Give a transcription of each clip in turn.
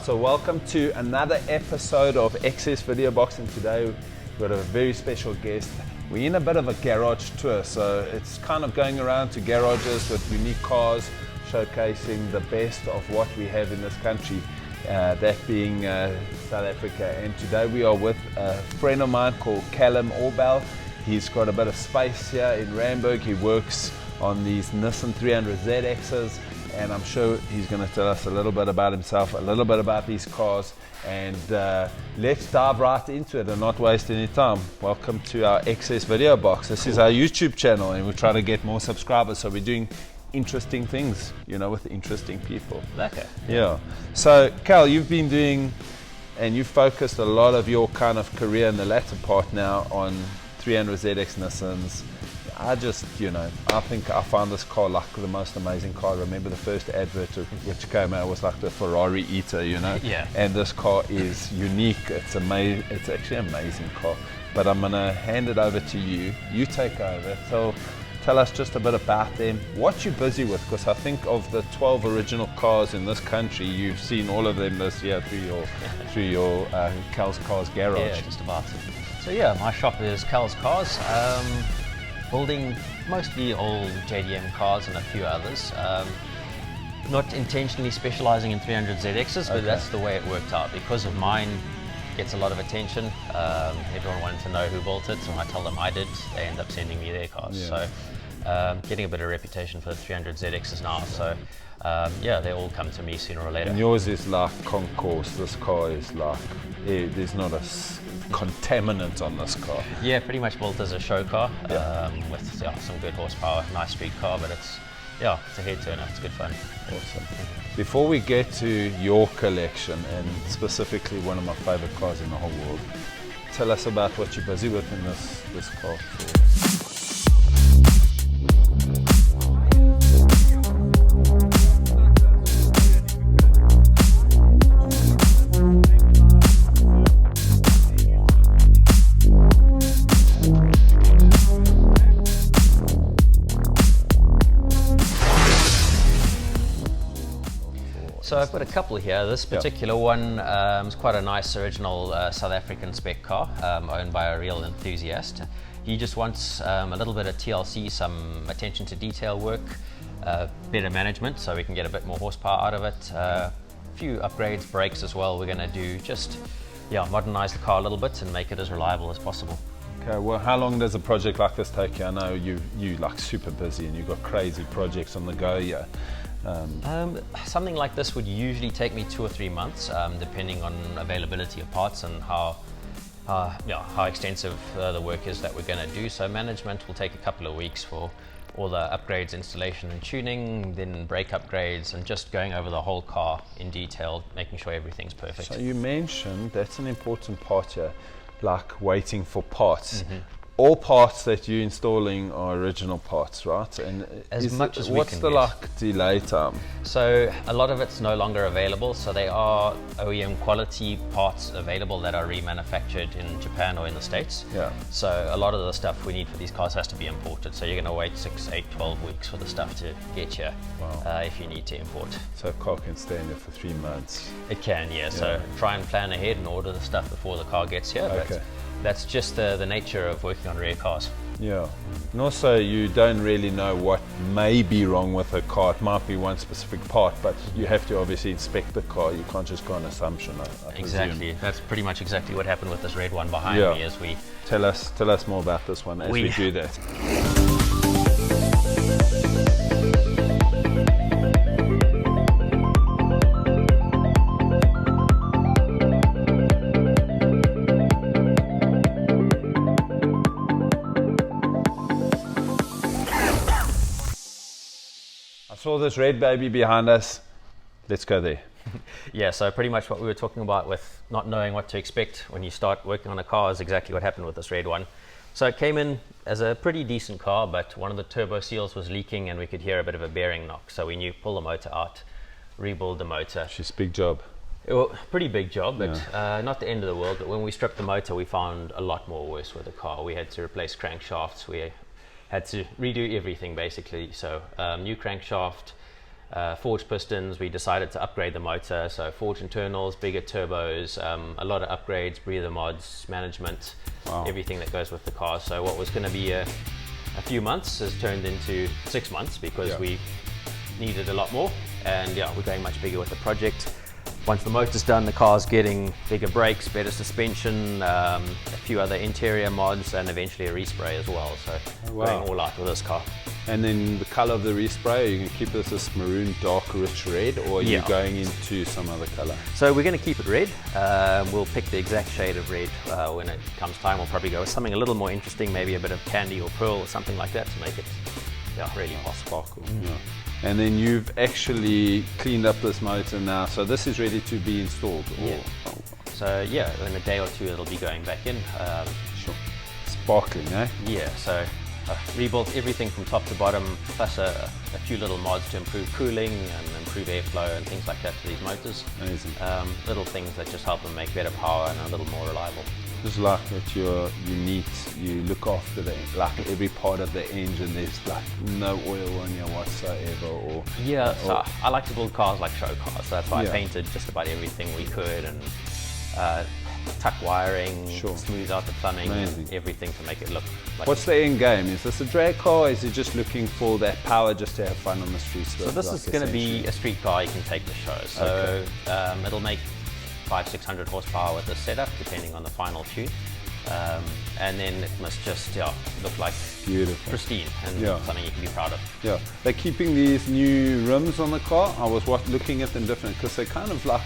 Right, so welcome to another episode of XS Video Box, and today we've got a very special guest. We're in a bit of a garage tour, so it's kind of going around to garages with unique cars, showcasing the best of what we have in this country, that being South Africa. And today we are with a friend of mine called Callum Orbell. He's got a bit of space here in Randburg. He works on these Nissan 300 ZXs, and I'm sure he's going to tell us a little bit about himself, a little bit about these cars, and let's dive right into it and not waste any time. Welcome to our XS Video Box. This is our YouTube channel, and we're trying to get more subscribers, so we're doing interesting things, you know, with interesting people. Okay. Yeah. So, Cal, you've been doing, and you've focused a lot of your kind of career in the latter part now on 300 ZX Nissans. I think I found this car like the most amazing car. I remember the first advert which came out was like the Ferrari Eater, you know. Yeah. And this car is unique. It's amazing. It's actually an amazing car. But I'm gonna hand it over to you. You take over. So tell us just a bit about them, what you're busy with, because I think of the 12 original cars in this country, you've seen all of them this year through your Cal's Cars garage. Yeah, just about. So yeah, my shop is Cal's Cars. Building mostly old JDM cars and a few others. Not intentionally specializing in 300 ZXs, but that's the way it worked out. Because of mine gets a lot of attention. Everyone wanted to know who built it, so when I tell them I did, they end up sending me their cars. Yeah. So getting a bit of reputation for the 300 ZXs now. So yeah, they all come to me sooner or later. And yours is like concourse. This car is like, there's not a contaminant on this car. Yeah, pretty much built as a show car, with some good horsepower, nice street car, but it's a head turner, it's good fun. Awesome. Before we get to your collection, and specifically one of my favorite cars in the whole world, tell us about what you're busy with in this car. So I've got a couple here. This particular one is quite a nice original South African spec car, owned by a real enthusiast. He just wants a little bit of TLC, some attention to detail work, better management so we can get a bit more horsepower out of it, a few upgrades, brakes as well. We're going to do just modernize the car a little bit and make it as reliable as possible. Okay, well, how long does a project like this take you? I know you like super busy and you've got crazy projects on the go here. Something like this would usually take me 2 or 3 months, depending on availability of parts and how extensive the work is that we're going to do. So management will take a couple of weeks for all the upgrades, installation and tuning, then brake upgrades, and just going over the whole car in detail, making sure everything's perfect. So you mentioned, that's an important part here, like waiting for parts. Mm-hmm. All parts that you're installing are original parts, right? And as much as we what's can the get. like delay time? So a lot of it's no longer available. So they are OEM quality parts available that are remanufactured in Japan or in the States. Yeah. So a lot of the stuff we need for these cars has to be imported. So you're going to wait 6, 8, 12 weeks for the stuff to get here. Wow. If you need to import. So a car can stay in there for 3 months. It can, yeah. So try and plan ahead and order the stuff before the car gets here. Okay. But that's just the nature of working on rare cars. Yeah. And also you don't really know what may be wrong with a car. It might be one specific part, but you have to obviously inspect the car. You can't just go on assumption. I Exactly. presume. That's pretty much exactly what happened with this red one behind me as we... Tell us more about this one as we do that. Saw this red baby behind us. Let's go there. Yeah, so pretty much what we were talking about with not knowing what to expect when you start working on a car is exactly what happened with this red one. So it came in as a pretty decent car, but one of the turbo seals was leaking and we could hear a bit of a bearing knock. So we knew, pull the motor out, rebuild the motor. She's a big job. Well, pretty big job, but not the end of the world. But when we stripped the motor, we found a lot more worse with the car. We had to replace crankshafts. We had to redo everything basically. So new crankshaft, Forged pistons, we decided to upgrade the motor, so forged internals, bigger turbos, a lot of upgrades, breather mods, management, everything that goes with the car. So what was going to be a few months has turned into 6 months because we needed a lot more, and yeah, we're going much bigger with the project. Once the motor's done, the car's getting bigger brakes, better suspension, a few other interior mods, and eventually a respray as well. So going all out with this car. And then the color of the respray, are you going to keep this maroon, dark, rich red, or are you going into some other color? So we're going to keep it red. We'll pick the exact shade of red when it comes time. We'll probably go with something a little more interesting, maybe a bit of candy or pearl or something like that to make it really sparkle. And then you've actually cleaned up this motor now, so this is ready to be installed? So in a day or two it'll be going back in. Sure. Sparkling, eh? Yeah, so rebuilt everything from top to bottom, plus a few little mods to improve cooling and improve airflow and things like that to these motors. Amazing. Little things that just help them make better power and a little more reliable. Just like that you look after every part of the engine, there's like no oil on you whatsoever, or so I like to build cars like show cars, so that's why I painted just about everything we could, and tuck wiring, smooth out the plumbing, everything to make it look like. What's the end game? Is this a drag car, or is it just looking for that power just to have fun on the streets? So this is going to be a street car you can take to show, so it'll make 500-600 horsepower with the setup, depending on the final tune, and then it must just look like beautiful, pristine, and something you can be proud of. Yeah, they're keeping these new rims on the car. I was looking at them different because they're kind of like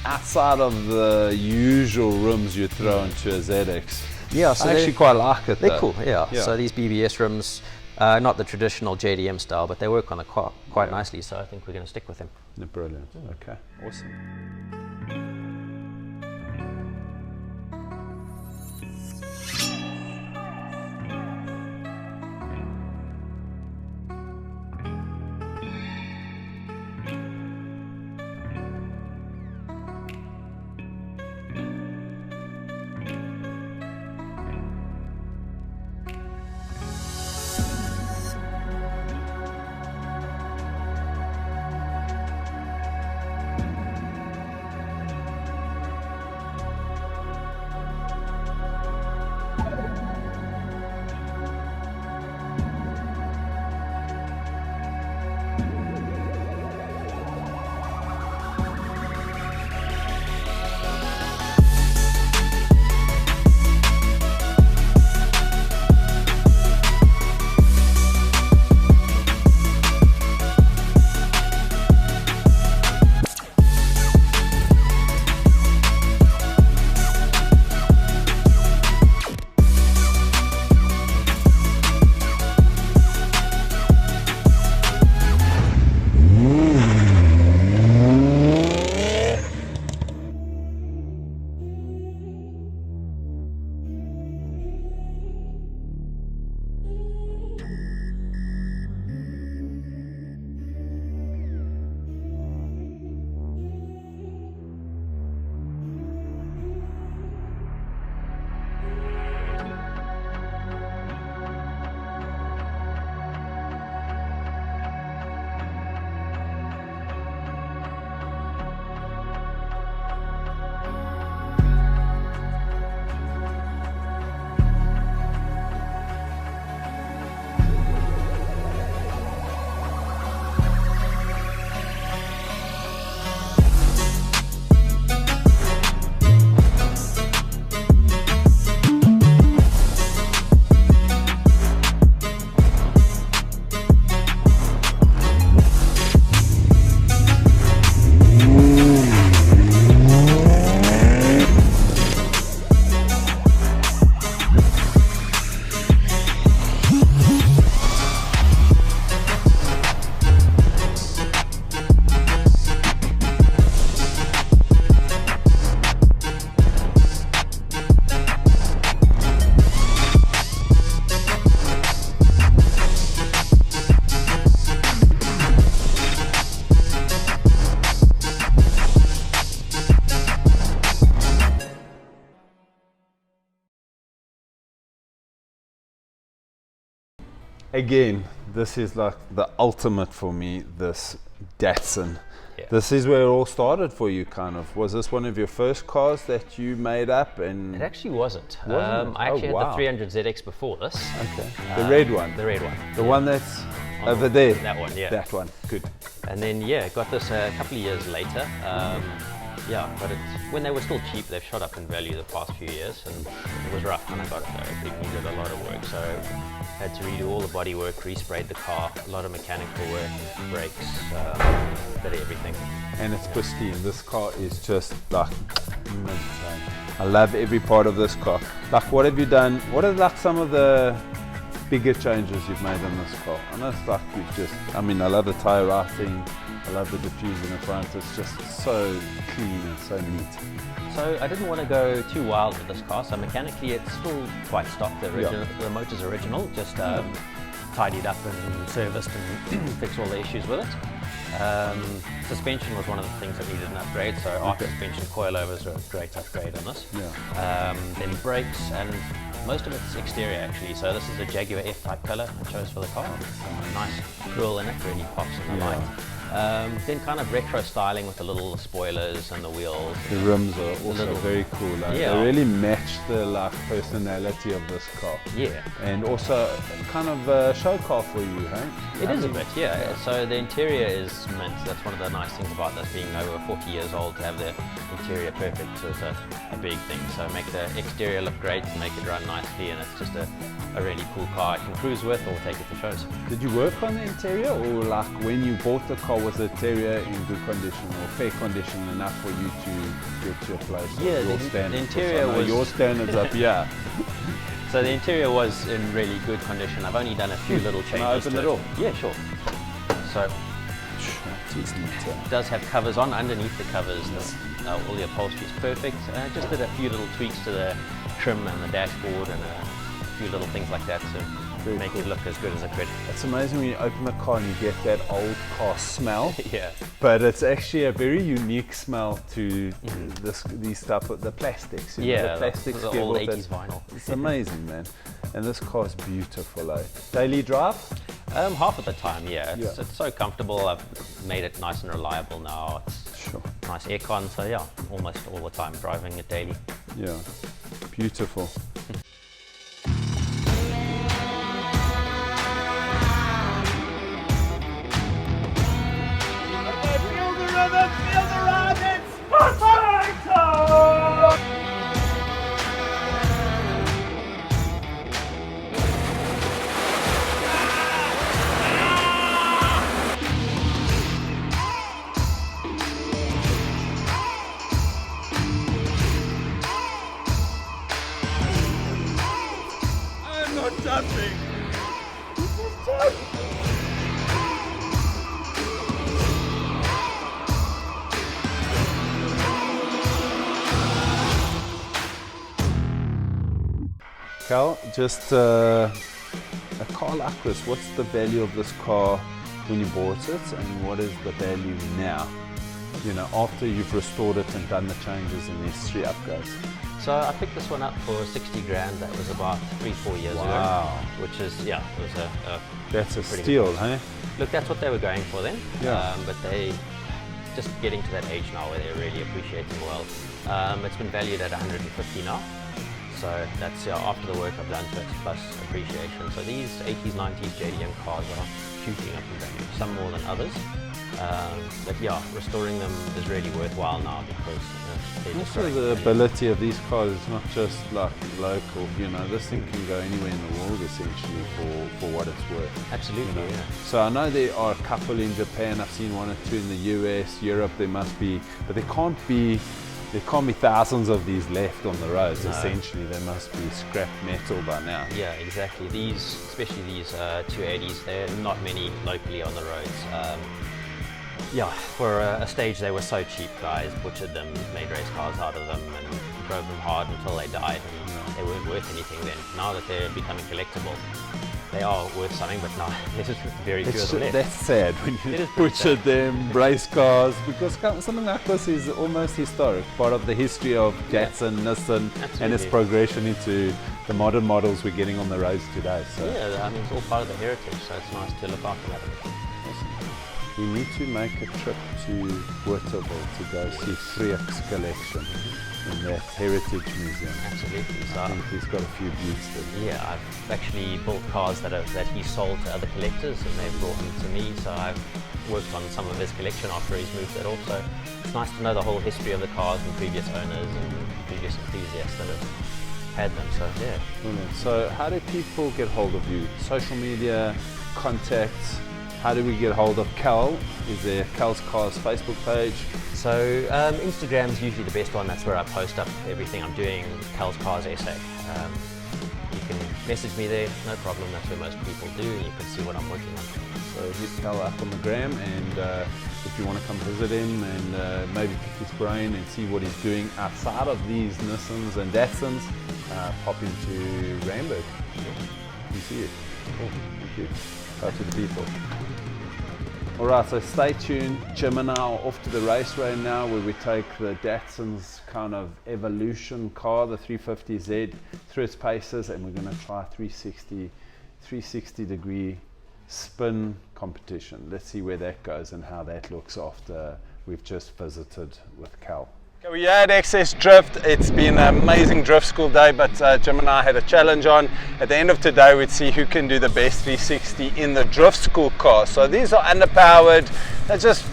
outside of the usual rims you throw into a ZX. Yeah, so I actually quite like it. They're cool. Yeah. So these BBS rims, not the traditional JDM style, but they work on the car quite nicely. So I think we're going to stick with them. Brilliant. Okay. Awesome. again, this is like the ultimate for me, this Datsun. Yeah. This is where it all started for you, kind of. Was this one of your first cars that you made up? And It actually wasn't. Wasn't it? I actually Oh, had wow. the 300 ZX before this. okay, the red one, The red one. the one that's On over the- there. That one, yeah. That one, good. And then, yeah, got this a couple of years later. Yeah, but when they were still cheap, they've shot up in value the past few years, and it was rough when I got it though. It needed a lot of work, so had to redo all the body work, resprayed the car, a lot of mechanical work, brakes, bit of everything. And it's pristine. This car is just like insane. I love every part of this car. Like, what have you done? What are like some of the bigger changes you've made on this car? I know it's like you've just, I mean, I love the tire routing, I love the diffuser in the front. It's just so clean and so neat. So I didn't want to go too wild with this car, so mechanically it's still quite stock. The original, the motor's original, just tidied up and serviced and fixed all the issues with it. Suspension was one of the things that needed an upgrade, so arc suspension coilovers are a great upgrade on this. Yeah. Then brakes, and most of it's exterior actually, so this is a Jaguar F-Type colour I chose for the car. Nice grille in it, really pops in the Yeah. light. Then kind of retro styling with the little spoilers and the wheels. The rims are also little- very cool. Like, Yeah. They really match the like personality of this car. Yeah. And also kind of a show car for you, hey? It is a bit, yeah. So the interior is mint. That's one of the nice things about this being over 40 years old, to have the interior perfect is a big thing. So make the exterior look great, make it run nicely, and it's just a really cool car I can cruise with or take it to shows. Did you work on the interior, or like when you bought the car, was the interior in good condition or fair condition enough for you to get to a place? of Yeah, your the standards? interior Because I know was- your standards up here. So the interior was in really good condition. I've only done a few little changes. Can I open to the door? Yeah, sure. So it Jeez, neat. does have covers on. Underneath the covers, all the upholstery is perfect. Just did a few little tweaks to the trim and the dashboard and a few little things like that to Very make cool. it look as good as I could. It's amazing when you open the car and you get that old car smell. Yeah. But it's actually a very unique smell to these stuff, the plastics. You know, Yeah, the plastics the give old off 80s that- vinyl. It's amazing, man. And this car is beautiful, eh? Daily drive? Half of the time, yeah. Yeah. It's so comfortable. I've made it nice and reliable now. It's Sure. nice aircon, so yeah, almost all the time driving it daily. Yeah. Beautiful. Feel the rhythm, feel the ride, it's Mustang time! I'm not touching! This is tough! Cal, just a car like this, what's the value of this car when you bought it, and what is the value now? You know, after you've restored it and done the changes and necessary upgrades. So I picked this one up for 60 grand. That was about 3-4 years Wow. ago. Which is, yeah, it was a That's a pretty steal, hey? look, that's what they were going for then. Yeah. But they just getting to that age now where they're really appreciating well. It's been valued at 150 now. So that's after the work I've done to it, plus appreciation. So these 80s, 90s JD Young cars are shooting up in value, some more than others. But yeah, restoring them is really worthwhile now because they're just Also growing the in value. ability of these cars is not just like local, you know, this thing can go anywhere in the world essentially for what it's worth. Absolutely, You know. yeah. So I know there are a couple in Japan, I've seen one or two in the US, Europe there must be, but there can't be thousands of these left on the roads. No. Essentially they must be scrap metal by now. Yeah, exactly. These, especially these 280s, there are not many locally on the roads. Yeah, for a stage they were so cheap. Guys butchered them, made race cars out of them, and drove them hard until they died. And they weren't worth anything then. Now that they're becoming collectible, they are worth something. But now there's just very few of them left. That's sad when you butchered them, race cars, because something like this is almost historic, part of the history of Datsun, Nissan, and its progression into the modern models we're getting on the roads today. So yeah, I mean it's all part of the heritage, so it's nice to look after that. We need to make a trip to Waterville to go see Freek's collection in that heritage museum. Absolutely. So I think he's got a few beauts there. Yeah, I've actually built cars that he sold to other collectors, and they've brought them to me. So I've worked on some of his collection after he's moved that off. So it's nice to know the whole history of the cars and previous owners and previous enthusiasts that have had them. So yeah. Brilliant. So how do people get hold of you? Social media, contacts? How do we get hold of Cal? Is there Cal's Cars Facebook page? So Instagram's usually the best one. That's where I post up everything I'm doing. Cal's Cars SA. You can message me there, no problem. That's where most people do, and you can see what I'm working on. So hit Cal up on the gram, and if you want to come visit him and maybe pick his brain and see what he's doing outside of these Nissans and Datsuns, pop into Randburg. You see it. Cool. Thank you. Out to the people. Alright, so stay tuned. Jim and I are off to the raceway now, where we take the Datsun's kind of evolution car, the 350Z, through its paces, and we're going to try 360 degree spin competition. Let's see where that goes and how that looks after we've just visited with Cal. We had Excess Drift. It's been an amazing drift school day, but Jim and I had a challenge on. At the end of today, we'd see who can do the best 360 in the drift school car. So these are underpowered. They're just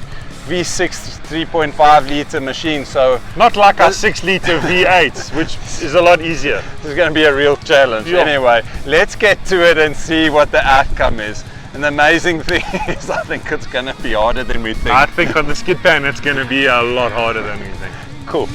V6 3.5 litre machines. So not like our 6 litre V8s, which is a lot easier. This is going to be a real challenge. Yeah. Anyway, let's get to it and see what the outcome is. And the amazing thing is, I think it's going to be harder than we think. I think on the skid pan it's going to be a lot harder than we think. Cool.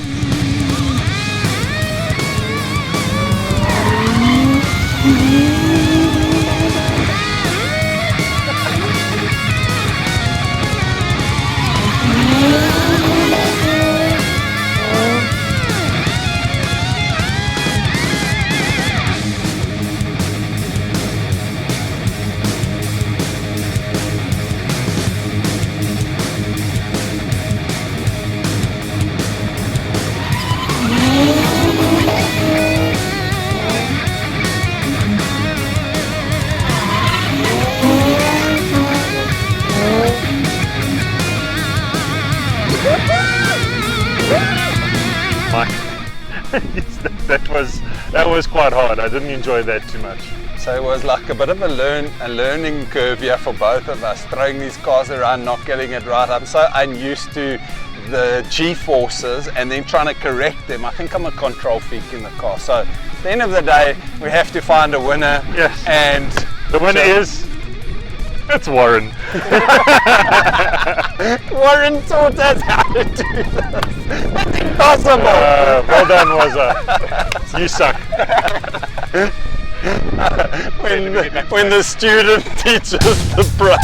That was quite hard. I didn't enjoy that too much. So it was like a bit of a learning curve here for both of us, throwing these cars around, not getting it right. I'm so unused to the G-forces and then trying to correct them. I think I'm a control freak in the car. So at the end of the day, we have to find a winner. Yes. And the winner is... It's Warren. Warren taught us how to do this. That's impossible. Well done, Waza. You suck. When the student teaches the pro.